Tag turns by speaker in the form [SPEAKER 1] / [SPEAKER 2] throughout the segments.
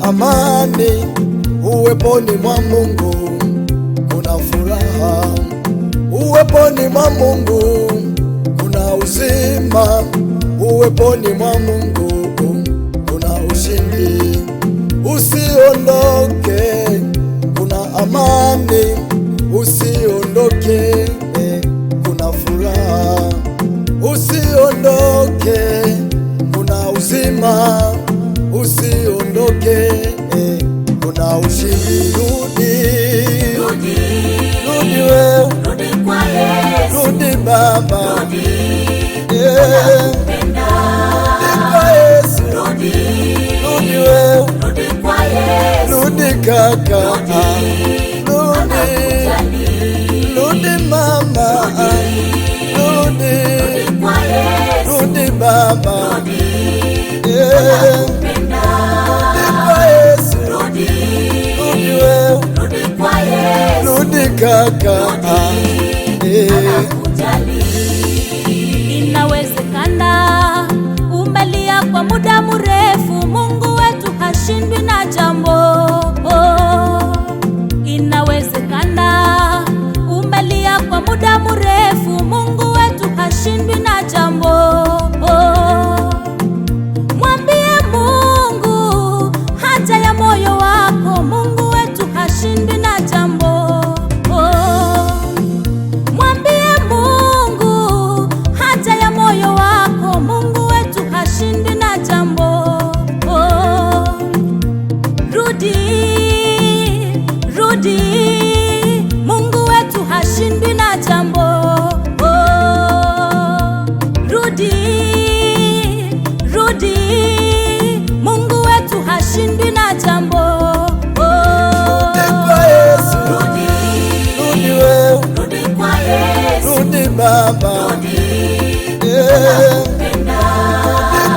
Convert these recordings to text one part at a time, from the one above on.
[SPEAKER 1] amani, uweponi mwa Mungu kuna furaha, uweponi mwa Mungu kuna uzima, uweponi mwa Mungu kuna ushindi. Usiondoke, kuna amani, usiondoke, kuna furaha. Usiondoke, kuna uzima, usiondoke, kuna ushindi. Rudi wewe, rudi kwa Yesu, rudi Baba, rudi kwa Yesu, rudi wewe, rudi kwa Yesu, rudi kaka, rudi mama, rudi kwa Yesu, rudi Baba, rudi kwa Yesu, rudi wewe, rudi kwa Yesu, rudi kaka,
[SPEAKER 2] Inawezekana umelia kwa muda mrefu, Mungu wetu hashindwi na jambo. Inawezekana umelia kwa muda mrefu, Mungu wetu hashindwi na jambo. Mwambie Mungu haja ya moyo wako, Mungu wetu hashindwi na jambo. Mwambie Mungu haja ya moyo wako, Mungu wetu hashindwi na jambo. Rudi, Mungu wetu hashindwi na jambo. Rudi, Mungu wetu hashindwi na jambo.
[SPEAKER 1] rudi wewe,
[SPEAKER 2] Rudi kwa Yesu,
[SPEAKER 1] rudi Baba,
[SPEAKER 2] rudi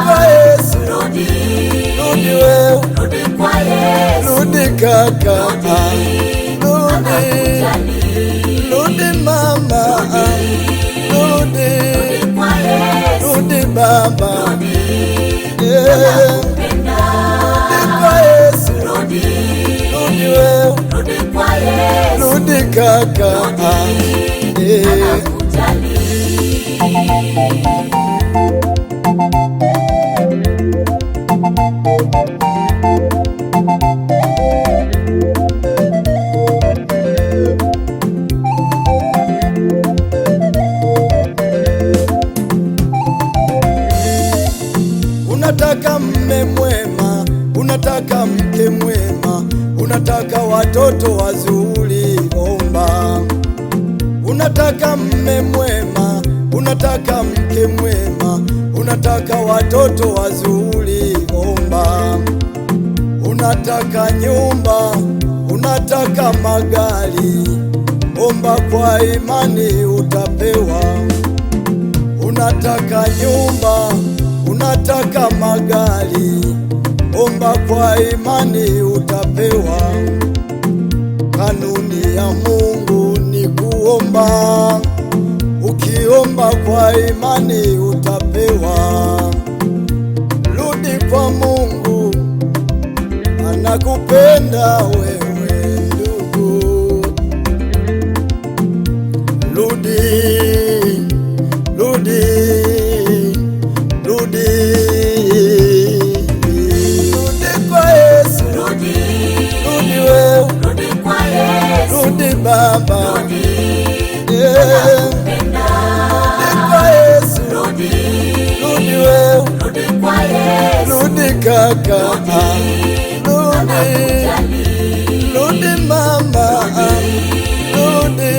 [SPEAKER 1] kwa Yesu,
[SPEAKER 2] rudi
[SPEAKER 1] wewe,
[SPEAKER 2] rudi kwa Yesu,
[SPEAKER 1] rudi kaka, rudi mama, rudi
[SPEAKER 2] kwa Yesu,
[SPEAKER 1] rudi Baba,
[SPEAKER 2] rudi
[SPEAKER 1] kwa Yesu,
[SPEAKER 2] rudi
[SPEAKER 1] wewe,
[SPEAKER 2] rudi kwa Yesu,
[SPEAKER 1] rudi kaka, Unataka mme mwema, unataka mke mwema, unataka watoto wazuri, omba. Unataka mme mwema, unataka mke mwema, unataka watoto wazuri, omba. Unataka nyumba, unataka magari, omba kwa imani utapewa. Unataka nyumba, unataka magari, omba kwa imani utapewa. Kanuni ya Mungu ni kuomba, ukiomba kwa imani utapewa. Rudi kwa Mungu, anakupenda wewe ndugu. Rudi kwa Yesu, rudi wewe,
[SPEAKER 2] rudi kwa Yesu,
[SPEAKER 1] rudi Baba,
[SPEAKER 2] rudi
[SPEAKER 1] kwa Yesu,
[SPEAKER 2] rudi
[SPEAKER 1] wewe,
[SPEAKER 2] rudi kwa Yesu,
[SPEAKER 1] rudi kaka, rudi mama, rudi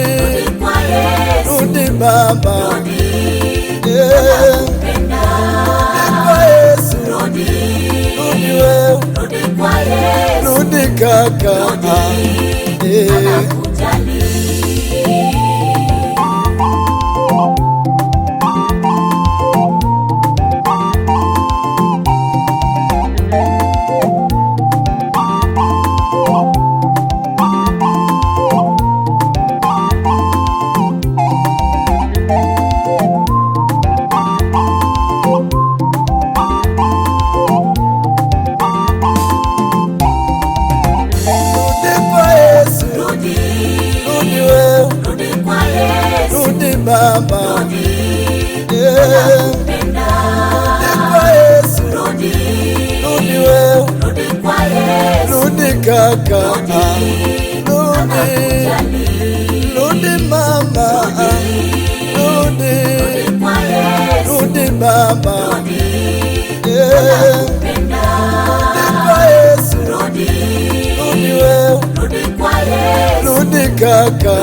[SPEAKER 2] kwa Yesu,
[SPEAKER 1] rudi Baba, kwa Yesu,
[SPEAKER 2] rudi
[SPEAKER 1] wewe,
[SPEAKER 2] kwa Yesu,
[SPEAKER 1] rudi kaka, mama,
[SPEAKER 2] rudi,
[SPEAKER 1] rudi kwa Yesu, rudi wewe,
[SPEAKER 2] rudi kwa Yesu,
[SPEAKER 1] rudi kaka, rudi mama, rudi
[SPEAKER 2] kwa Yesu,
[SPEAKER 1] rudi mama,
[SPEAKER 2] rudi
[SPEAKER 1] kwa Yesu,
[SPEAKER 2] rudi
[SPEAKER 1] rudi wewe,
[SPEAKER 2] kwa Yesu,
[SPEAKER 1] rudi kaka.